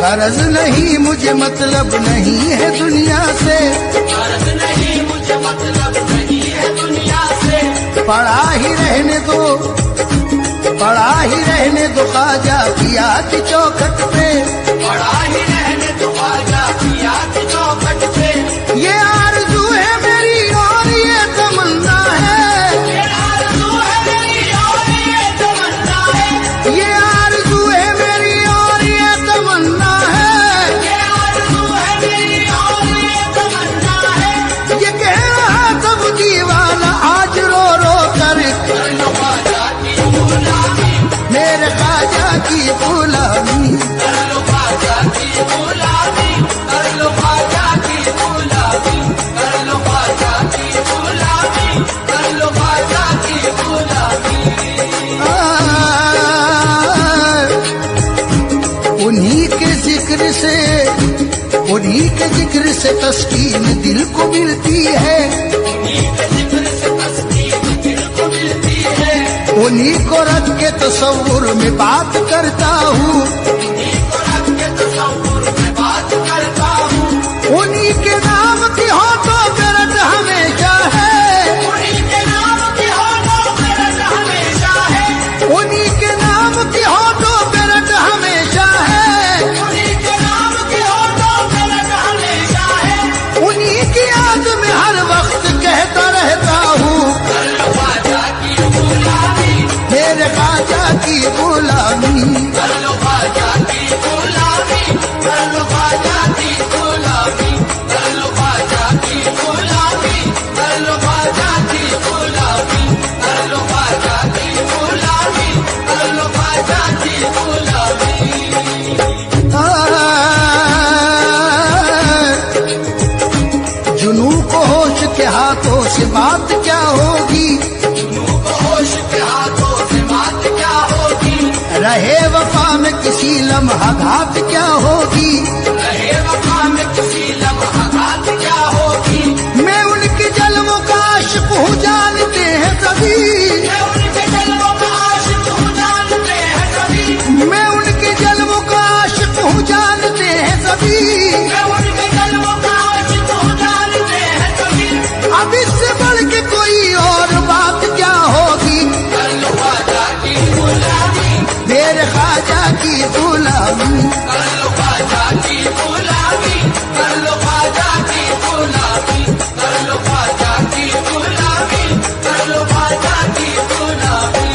गरज नहीं मुझे मतलब नहीं है दुनिया से, गरज नहीं मुझे मतलब नहीं है दुनिया से। पड़ा ही रहने दो, पड़ा ही रहने दो ख्वाजा पिया की चौखट पे, पड़ा ही रहने दो ख्वाजा पिया की चौखट पे। ये आरज़ू है मेरी और ये तमन्ना है, ये आरज़ू है मेरी और ये तमन्ना है। ये आरज़ू है मेरी और ये तमन्ना है, ये आरज़ू है मेरी और ये तमन्ना है। ये कह रहा सब दीवाना आज रो रो कर, कर लो ख्वाजा की गुलामी, मेरे ख्वाजा की गुलामी, कर लो ख्वाजा की गुलामी, कर लो ख्वाजा की गुलामी, कर लो ख्वाजा की गुलामी, कर लो ख्वाजा की गुलामी। उन्हीं के जिक्र से, उन्हीं के जिक्र से तस्कीन दिल को मिलती है, उन्हीं के जिक्र से तस्कीन दिल को मिलती है। उन्हीं को रख के तसव्वुर में बात करता हूँ, उन्हीं को रख के तसव्वुर में बात करता हूँ। उन्हीं के नाम की हो तो गरज हमेशा है, उन्हीं के नाम की हो तो गरज हमेशा है। उन्हीं के नाम की हो तो गरज हमेशा है, उन्हीं के नाम की हो तो गरज हमेशा है। उन्हीं की याद में हर वक्त कहता रहता हूँ, कर लो ख्वाजा की गुलामी, मेरे ख्वाजा की गुलामी, कर लो ख्वाजा की गुलामी, कर लो ख्वाजा की गुलामी, कर लो ख्वाजा की गुलामी, कर लो ख्वाजा की गुलामी, कर लो ख्वाजा की गुलामी, कर लो ख्वाजा की गुलामी। जुनू को होश के हाथों से बात क्या होगी, जुनू को होश के हाथों से बात क्या होगी, रहे वफा में किसी लम्हा घात क्या होगी, रहे वफा में किसी लम्हा घात क्या होगी। मैं उनके जलवों का आशिक हूँ जानते हैं सभी, मैं उनके जलवों का आशिक हूँ जानते हैं सभी, मैं उनके जलवों का आशिक हूँ जानते हैं सभी, मैं उनके जलवों का आशिक हूँ जानते हैं सभी। अब इससे बढ़ के कोई और बात क्या होगी, कर लो ख्वाजा की गुलामी, मेरे ख्वाजा की गुलामी, कर लो ख्वाजा की गुलामी, कर लो ख्वाजा की गुलामी, कर लो ख्वाजा की गुलामी, कर लो ख्वाजा की गुलामी।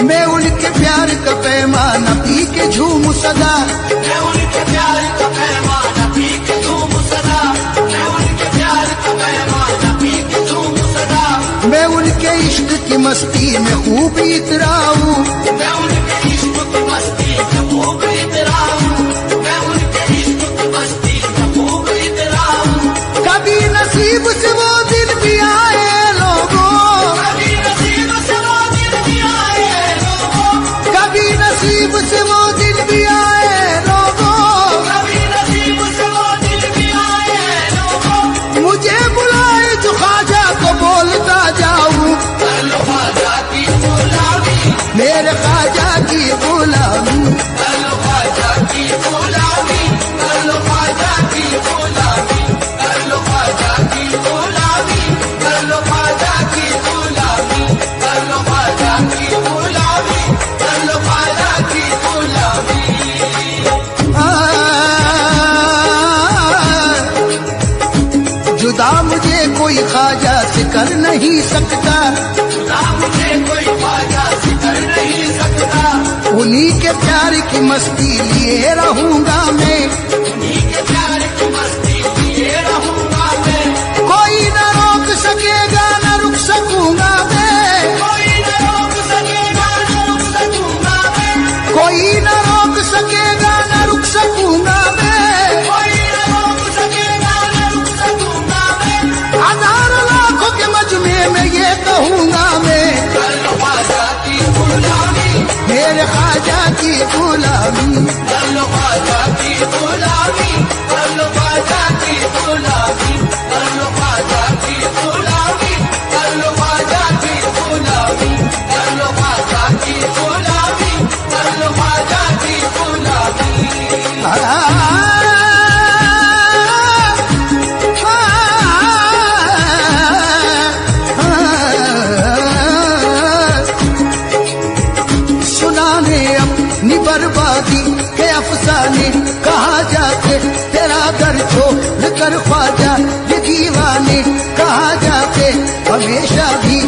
मैं उनके प्यार का पैमाना पी के झूम सदा, मैं उनके प्यार का पैमाना पी के झूम सदा, मैं उनके प्यार का पैमाना पी के झूम सदा। मैं उनके इश्क की मस्ती में खूब इतराऊं, मैं उनके इश्क की मस्ती में खूब इतराऊं, मैं उनके इश्क की मस्ती में खूब इतराऊं। कभी नसीब से वो दिन भी आए लोगों, कभी नसीब से वो दिन भी आए लोगों, कभी नसीब से वो दिन भी आए लोगों, कभी नसीब से वो दिन भी आए लोगों। मुझे बुलाए जो ख्वाजा को बोलता जाऊं, कर लो ख्वाजा की गुलामी, मेरे ख्वाजा की गुलामी, कर लो ख्वाजा की गुलामी, कर लो ख्वाजा की गुलामी, कर लो ख्वाजा की गुलामी, कर लो ख्वाजा की गुलामी, कर लो ख्वाजा की गुलामी, कर लो ख्वाजा की गुलामी। जुदा मुझे कोई ख्वाजा से कर नहीं सकता, खुदा मुझे कोई ख्वाजा से कर नहीं सकता, उन्हीं के प्यार की मस्ती लिए रहूंगा मैं, उन्हीं के प्यार की मस्ती लिए रहूंगा मैं। कोई न रोक सकेगा न रुक सकूंगा मैं, कोई न रोक सकेगा न रुक सकूंगा मैं, कोई न रोक सकेगा न रुक सकूंगा ख्वाजा की गुलामी, कर लो ख्वाजा की गुलामी, कर लो ख्वाजा की गुलामी, कर लो ख्वाजा की गुलामी, कर लो ख्वाजा की गुलामी, कर लो ख्वाजा की गुलामी, कर लो ख्वाजा की गुलामी। सुनाने अपनी बर्बादी के अफसाने, कहा जाके तेरा दर छोड़ कर ख्वाजा ये दीवाने, कहा जाके हमेशा भी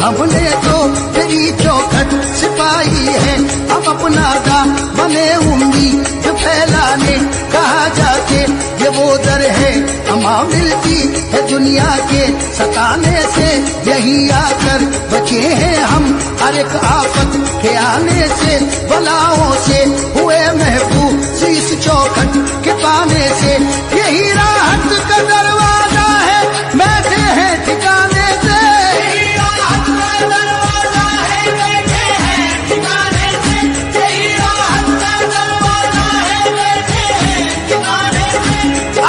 हमने तो तेरी चौखट सिपाही है, हम अपना दामने उम्मीद फैलाने, कहा जाके ये वो दर है अमा मिलती है दुनिया के सताने से, यही आकर बचे हैं हम हर एक आफत के आने से, बलाओं से हुए महफूज इस चौखट के पाने से, यही राहत का दरवाजा है बैठे हैं ठिकाने से, यही राहत का दरवाजा है बैठे हैं ठिकाने से, यही राहत का दरवाजा है बैठे हैं ठिकाने से।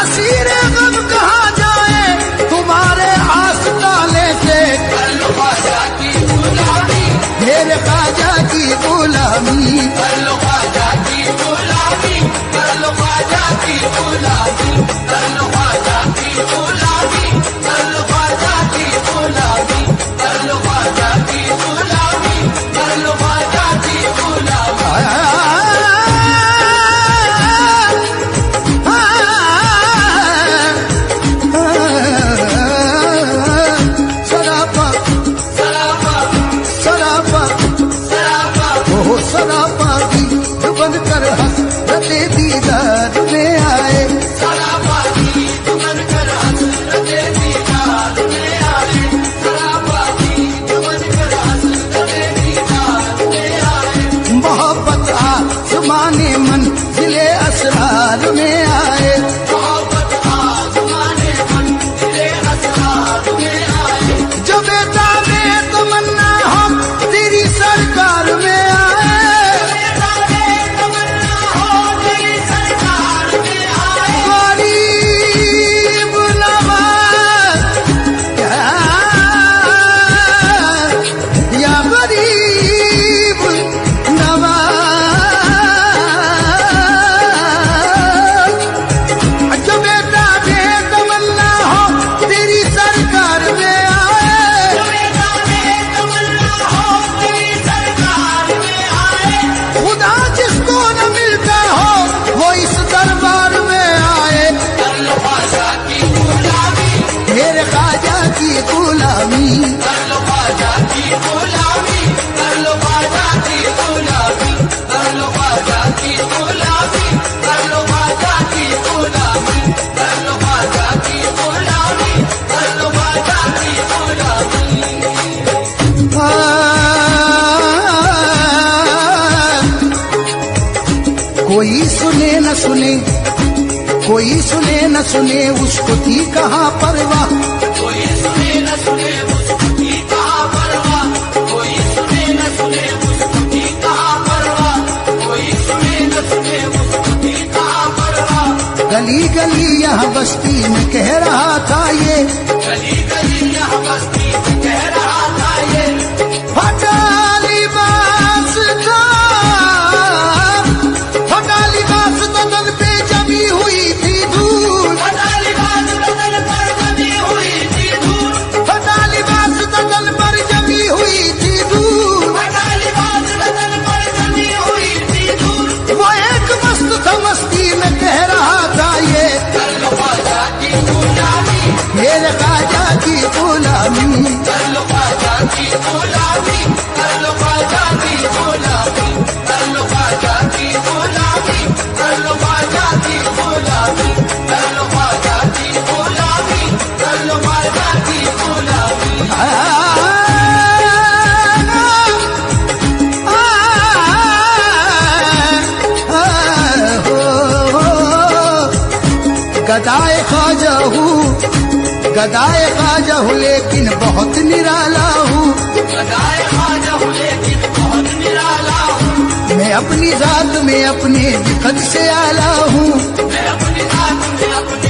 असीर गम कहाँ जाए तुम्हारे आस्ताने से, कर लो ख्वाजा की गुलामी, मेरे ख्वाजा की गुलामी, कर लो ख्वाजा की गुलामी, कर लो ख्वाजा की गुलामी, कर लो ख्वाजा की गुलामी, कर लो ख्वाजा की गुलामी, कर लो ख्वाजा की गुलामी, कर लो ख्वाजा की गुलामी। सरापा सरापा सरापा सरापा ओ सरापा भी बन कर हसरते दीदार में आए, सरापा की तुमन कर हसरते दीदार में आए, सरापा की तुमन कर हसरते दीदार में आए। मोहब्बत आसमाने मंजिले असरार में आए, मोहब्बत आसमाने मंजिले असरार में आए। जो बेटा में तमन्ना हम तेरी सरकार में आए, बेटा ने तमन्ना हो तेरी सरकार में आए। गरीब नवाज या गरीब नवाज, जो बेटा दे तमन्ना हो तेरी सरकार में आए, बेटा ने तमन्ना हो तेरी सरकार में आए। खुदा जिसको न मिलता हो वो इस दरबार में आए, कर लो ख्वाजा की गुलामी, मेरे ख्वाजा की गुलामी, कर लो ख्वाजा की गुलामी, कर लो ख्वाजा की गुलामी, कर लो ख्वाजा की गुलामी, कर लो ख्वाजा की गुलामी, कर लो ख्वाजा की गुलामी, कर लो ख्वाजा की गुलामी। कोई सुने न सुने, कोई सुने न सुने उसको थी कहाँ परवाह, कोई सुने न सुने उसको की कहाँ परवाह, कोई सुने न सुने उसको की कहाँ परवाह, कोई सुने न सुने उसको की कहाँ परवाह। गली गली यहाँ बस्ती में कह रहा था ये, गली गली यहाँ बस्ती में कह रहा था ये, फटा लिबास था, फटा लिबास बदन पे जमी हुई थी धूल, फटा लिबास बदन पर जमी हुई थी धूल, फटा लिबास बदन पर जमी हुई थी धूल, फटा लिबास बदन पर जमी हुई थी धूल। वो एक मस्त था मस्ती में कह रहा था ये, कर लो ख्वाजा की गुलामी, मेरे ख्वाजा की गुलामी, कर लो ख्वाजा की गुलामी, कर लो ख्वाजा की गुलामी, कर लो ख्वाजा की गुलामी, कर लो ख्वाजा की गुलामी, कर लो ख्वाजा की गुलामी, कर लो ख्वाजा की गुलामी। गदाए ख्वाजा हूँ, गदाए ख्वाजा हूँ लेकिन बहुत निराला हूँ, गदाए ख्वाजा हूँ लेकिन बहुत निराला हूँ, मैं अपनी जात में अपने भी कद से आला हूँ, मैं अपनी जात में अपने